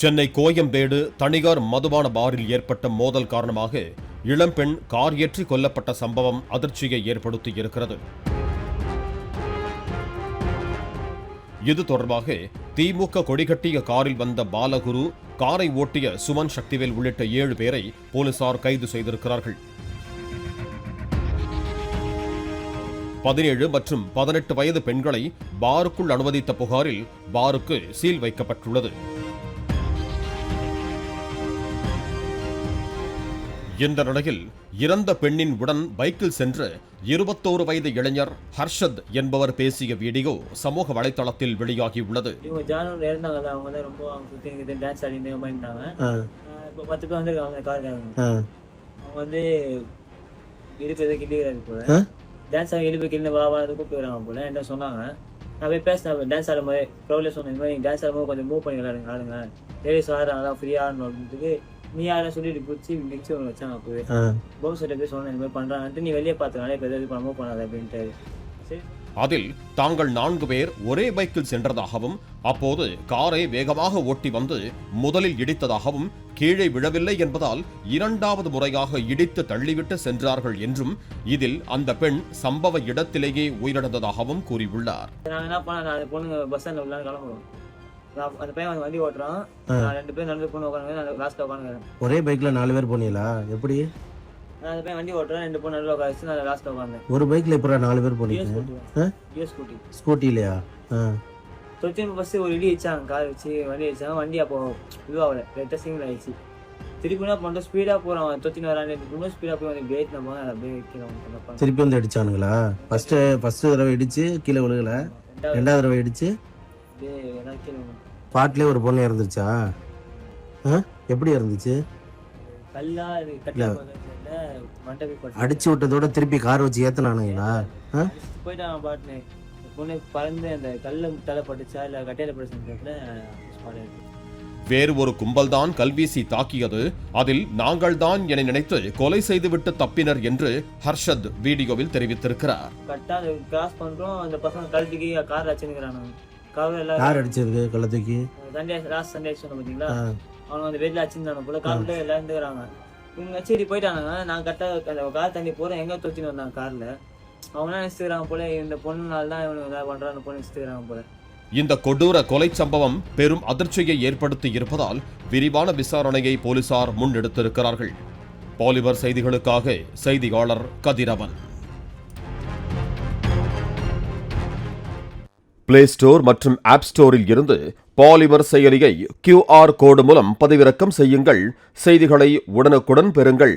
சென்னை கோயம்பேடு தனியார் மதுபான பாரில் ஏற்பட்ட மோதல் காரணமாக இளம்பெண் கார் ஏற்றி கொல்லப்பட்ட சம்பவம் அதிர்ச்சியை ஏற்படுத்தியிருக்கிறது. இது தொடர்பாக திமுக கொடிகட்டிய காரில் வந்த பாலகுரு, காரை ஓட்டிய சுமன் சக்திவேல் உள்ளிட்ட 7 பேரை போலீசார் கைது செய்திருக்கிறார்கள். 17 மற்றும் 18 வயது பெண்களை பாருக்குள் அனுமதித்த புகாரில் பாருக்கு சீல் வைக்கப்பட்டுள்ளது. இந்த நிலையில் இறந்த பெண்ணின் உடன் பைக்கில் சென்ற 21 வயது இளைஞர் ஹர்ஷத் என்பவர் பேசிய வீடியோ சமூக வலைதளத்தில் வெளியாகியுள்ளது. நீ யாரும் சொல்லிட்டு பிடிச்சி மிக்சி ஒன்று வச்சாங்க. அப்போவே போம்செட்டை போய் சொன்னேன், இந்த மாதிரி பண்ணுறாங்கன்ட்டு, நீ வெளியே பார்த்துனாலே இப்போ எதாவது பண்ண போனாது அப்படின்ட்டு. சரி, அதில் தாங்கள் 4 பேர் ஒரே பைக்கில் சென்றதாகவும், அப்போது காரை வேகமாக ஓட்டி வந்து முதலில் இடித்ததாகவும், கீழே விழவில்லை என்பதால் 2வது முறையாக இடித்து தள்ளிவிட்டு சென்றார்கள் என்றும், இதில் அந்த பெண் சம்பவ இடத்திலேயே உயிரிழந்ததாகவும் கூறியுள்ளார். நான் என்ன பண்ண, நான் பொண்ணுங்க பஸ் ஸ்டாண்டில் உள்ளான்னு கிளம்புறோம். அந்த பையன் வண்டி ஓட்டுறான், 2 பேர் நடந்து பொண்ணு உட்காந்து லாஸ்ட்டில் உட்காந்துக்கிறேன். ஒரே பைக்ல 4 பேர் போனீங்களா? எப்படி? அந்த பையன் வண்டி ஓட்டுறான், 2 பொண்ணு நடுவில் உட்காந்து நான் லாஸ்ட்டில் உட்காந்தேன். ஒரு பைக்ல இப்போ 4 பேர் போனீங்க? ஸ்கூட்டிலையா? தொட்டின் பஸ் ஒரு இடி வச்சாங்க, கார் வச்சு வண்டி வச்சாங்க. வண்டி அப்போ இதுவாகல, லைட்டாக சிங்கிள் ஆயிடுச்சு. திருப்பி என்ன பண்ணுறோம், ஸ்பீடாக போகிறான், தொட்டின் வரான்னு ரொம்ப ஸ்பீடாக போய் வந்து பிரேக் நம்ம அப்படியே வைக்கிறோம். திருப்பி வந்து அடிச்சானுங்களா? ஃபர்ஸ்ட் தடவை இடிச்சு கீழே விழுகல, 2வது தடவை இடிச்சு பாட்டிலே ஒரு பொண்ணு இறந்துருச்சா? எப்படி இருந்துச்சு? அடிச்சு விட்டதோட திருப்பி கார் வச்சு ஏத்தனானுங்களா? போயிட்டாங்க பாட்டுன்னு. பொண்ணு பறந்து அந்த கல்ல தலைப்பட்டுச்சா இல்ல கட்டையில பட்டுச்சுன்னு. வேறு ஒரு கும்பல்தான் கல்வீசி தாக்கியது, அதில் நாங்கள் தான் என நினைத்து கொலை செய்துவிட்டு தப்பினர் என்று ஹர்ஷத் வீடியோவில் தெரிவித்திருக்கிறார். கரெக்டா கிராஸ் பண்றோம், அந்த பசங்க கழட்டிக்கு கார் வச்சுக்கிறானு. கார் அடிச்சதுக்கு கள்ளத்துக்கு சண்டே சொன்ன பாத்தீங்களா, அவங்க அந்த வெளியில அடிச்சிருந்தாங்க போல. கார்ல எல்லாம் இருந்துக்கிறாங்க. இவங்க சரி போயிட்டாங்க. நான் கரெக்டா அந்த கார் தண்ணி போறேன், எங்க தொத்தின்னு வந்தாங்க கார்ல. அவங்க எல்லாம் நினைச்சுக்கிறாங்க போல, இந்த பொண்ணுனால தான் இவனுக்கு ஏதாவது பண்றான்னு பொண்ணு நினைச்சுக்கிறாங்க போல. இந்த கொடூர கொலை சம்பவம் பெரும் அதிர்ச்சியை ஏற்படுத்தி இருப்பதால் விரிவான விசாரணையை போலீசார் முன்னெடுத்திருக்கிறார்கள். பாலிமர் செய்திகளுக்காக செய்தியாளர் கதிரவன். பிளே ஸ்டோர் மற்றும் ஆப் ஸ்டோரில் இருந்து பாலிமர் செயலியை QR கோடு மூலம் பதிவிறக்கம் செய்யுங்கள். செய்திகளை உடனுக்குடன் பெறுங்கள்.